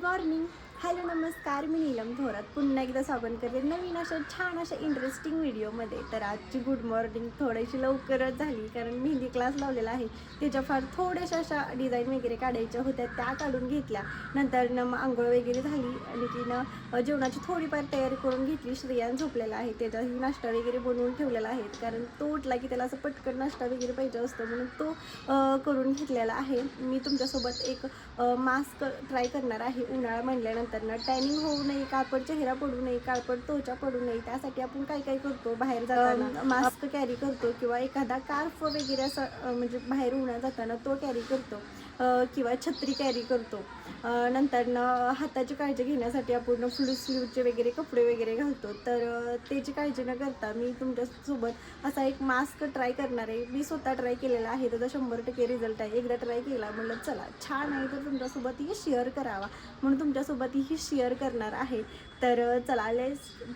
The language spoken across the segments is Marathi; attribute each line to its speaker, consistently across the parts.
Speaker 1: मॉर्निंग. हॅलो नमस्कार, मी नीलम थोरात पुन्हा एकदा स्वागत करते नवीन अशा छान अशा इंटरेस्टिंग व्हिडिओमध्ये. तर आजची गुड मॉर्निंग थोडीशी लवकरच झाली कारण मेहंदी क्लास लावलेला आहे. त्याच्या फार थोड्याशा अशा डिझाईन वगैरे काढायच्या होत्या, त्या काढून घेतल्या. नंतर मग आंघोळ वगैरे झाली आणि तिनं जेवणाची थोडीफार तयारी करून घेतली. श्रेयान झोपलेला आहे, त्याचाही नाश्ता वगैरे बनवून ठेवलेला आहे कारण तो उठला की त्याला असं पटकन नाश्ता वगैरे पाहिजे असतं, म्हणून तो करून घेतलेला आहे. मी तुमच्यासोबत एक मास्क ट्राय करणार आहे. उन्हाळा म्हणल्यानंतर टॅनिंग होऊ नये, काळपट चेहरा पडू नये, काळपट त्वचा पडू नये, त्यासाठी आपण काय काय करतो, बाहेर जाताना मास्क कॅरी करतो किंवा एखादा कार्फ वगैरे असं म्हणजे बाहेर उन्हाळ्यात जाताना तो कॅरी करतो किंवा छत्री कॅरी करतो. नंतर हाताची काळजी घेण्यासाठी आपण स्लीवचे वगैरे कपडे वगैरे घालतो. तर त्याची काळजी न करता मी तुमच्यासोबत असा एक मास्क ट्राय करणार आहे. मी स्वतः ट्राय केलेला आहे, त्याचा 100% रिझल्ट आहे. एकदा ट्राय केला, म्हणलं चला छान आहे तर तुमच्यासोबत ही शेअर करावा, म्हणून तुमच्यासोबत ही शेअर करणार आहे. तर चला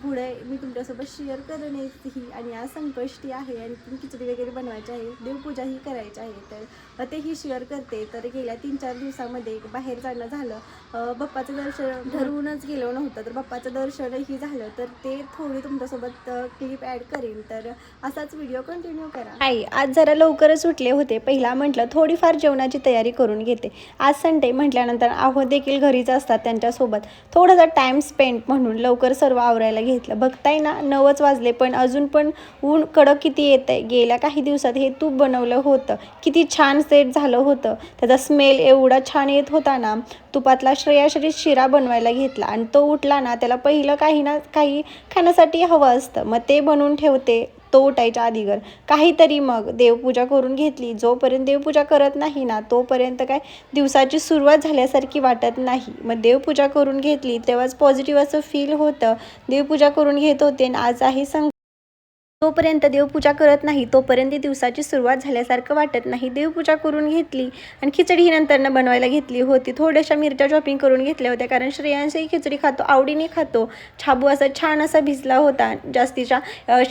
Speaker 1: पुढे मी तुमच्यासोबत शेअर करणे ही. आणि आज संकष्टी आहे आणि खिचडी वगैरे बनवायची आहे, देवपूजाही करायची आहे, तर तेही शेअर करते. तर गेल्या 3-4 दिवसामध्ये बाहेर जाणं झालं, बाप्पाचं दर्शन ठरवूनच गेलो नव्हतं, तर बाप्पाचं दर्शनही झालं, तर ते थोडी तुमच्यासोबत क्लिप ॲड करीन. तर असाच व्हिडिओ कंटिन्यू करा. आई आज जरा लवकरच उठले होते. पहिला म्हटलं थोडीफार जेवणाची तयारी करून घेते. आज संडे म्हटल्यानंतर आहो देखील घरीच असतात, त्यांच्यासोबत थोडासा टाईम स्पेंड म्हणून लवकर सर्व आवरायला घेतलं. बघताय ना 9च वाजले, पण अजून पण ऊन कडक किती येत आहे. गेल्या काही दिवसात हे तूप बनवलं होतं, किती छान सेट झालं होतं, त्याचा स्मेल एवढा छान येत होता ना. तुपातला श्रेयाश्री शिरा बनवायला घेतला आणि तो उठला ना, त्याला पहिलं काही ना काही खाण्यासाठी हवं असतं, मग ते बनवून ठेवते तो उठायच्या आधीगर काहीतरी. मग देवपूजा करून घेतली. जोपर्यंत देवपूजा करत नाही ना तोपर्यंत काय दिवसाची सुरुवात झाल्यासारखी वाटत नाही. मग देवपूजा करून घेतली तेव्हाच पॉझिटिव्ह असं फील होतं. देवपूजा करून घेत होते आणि आज आहे तोपर्यंत देवपूजा करत नाही तोपर्यंत दिवसाची सुरुवात झाल्यासारखं वाटत नाही. देवपूजा करून घेतली आणि खिचडी ही नंतरनं बनवायला घेतली होती. थोड्याशा मिरच्या चॉपिंग करून घेतल्या होत्या कारण श्रेयांशही खिचडी खातो, आवडीने खातो. छाबू असा छान असा भिजला होता. जास्तीच्या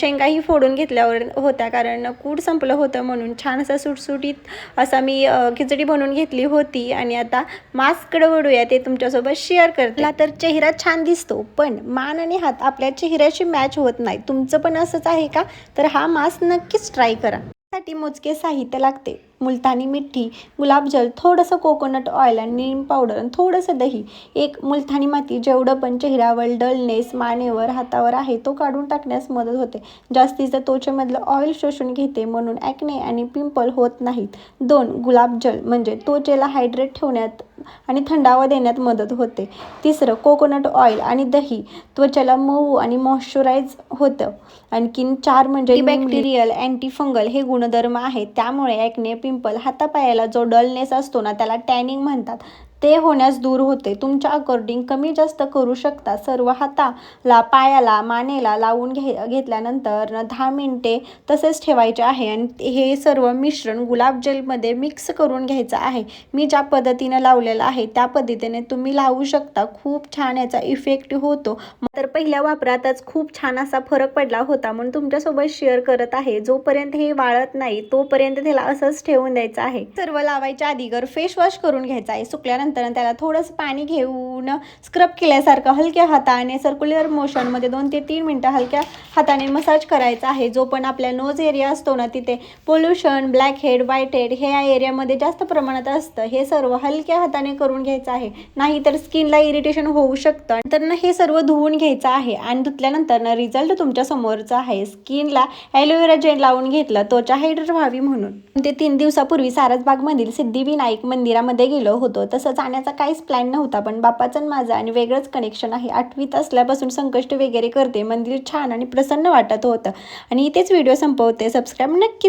Speaker 1: शेंगाही फोडून घेतल्यावर होत्या कारण कूट संपलं होतं, म्हणून छान असा सुटसुटीत असा मी खिचडी बनवून घेतली होती. आणि आता मास्ककडे वळूया, ते तुमच्यासोबत शेअर करते. तर चेहरा छान दिसतो, पण मान आणि हात आपल्या चेहऱ्याशी मॅच होत नाही. तुमचं पण असंच आहे का? तर हा मास्क नक्कीच ट्राय करा. त्यासाठी मोजके साहित्य लागते. मुलतानी मिठी, गुलाबजल, थोडंसं कोकोनट ऑइल आणि नीम पावडर आणि थोडंसं दही. एक मुलतानी माती जेवढं पण चेहऱ्यावर डलनेस मानेवर हातावर आहे तो काढून टाकण्यास मदत होते. जास्तीचं त्वचेमधलं ऑइल शोषून घेते, म्हणून ॲक्ने आणि पिंपल होत नाहीत. 2 गुलाबजल म्हणजे त्वचेला हायड्रेट ठेवण्यात आणि थंडावा देण्यात मदत होते. 3 कोकोनट ऑइल आणि दही त्वचेला मऊ आणि मॉइश्चराईज होतं. आणखीन 4 म्हणजे बॅक्टेरियल अँटी फंगल हे गुणधर्म आहेत, त्यामुळे ॲक्ने पिंपल हातापायाला जो डलनेस असतो ना त्याला टॅनिंग म्हणतात, ते होण्यास दूर होते. तुमच्या अकॉर्डिंग कमी जास्त करू शकता. सर्व हाताला पायाला मानेला लावून घेतल्यानंतर 10 मिनिटे तसेच ठेवायचे आहे आणि हे सर्व मिश्रण गुलाब जेलमध्ये मिक्स करून घ्यायचं आहे. मी ज्या पद्धतीने लावलेलं आहे त्या पद्धतीने तुम्ही लावू शकता. खूप छान याचा इफेक्ट होतो. तर पहिल्या वापरातच खूप छान असा फरक पडला होता, म्हणून तुमच्यासोबत शेअर करत आहे. जोपर्यंत हे वाळत नाही तोपर्यंत त्याला असंच ठेवून द्यायचं आहे. सर्व लावायच्या आधीगर फेस वॉश करून घ्यायचा आहे. सुकल्यानंतर त्याला थोडंसं पाणी घेऊन स्क्रब केल्यासारखं हलक्या हाताने सर्क्युलर मोशनमध्ये 2 ते 3 मिनिटं हलक्या हाताने मसाज करायचा आहे. जो पण आपल्या नोज एरिया असतो ना तिथे pollution, black head, white head हे या एरियामध्ये जास्त प्रमाणात असतं. हे सर्व हलक्या हाताने करून घ्यायचं आहे, नाहीतर स्किनला इरिटेशन होऊ शकतं. तर हे सर्व धुवून घ्यायचं आहे आणि धुतल्यानंतर रिझल्ट तुमच्या समोरचा आहे. स्किनला ॲलोवेरा जेल लावून घेतलं त्वचा हायड्रेट व्हावी म्हणून. ते 3 दिवसापूर्वी सारसबागमधील सिद्धिविनायक मंदिरामध्ये गेलो होतो. तसं जाण्याचा काहीच प्लॅन नव्हता, पण बाप्पाचं माझं आणि वेगळंच कनेक्शन आहे. 8वीत असल्यापासून संकष्ट वगैरे करते. मंदिर छान आणि प्रसन्न वाटत होतं. आणि इथेच व्हिडिओ संपवते. सबस्क्राईब नक्की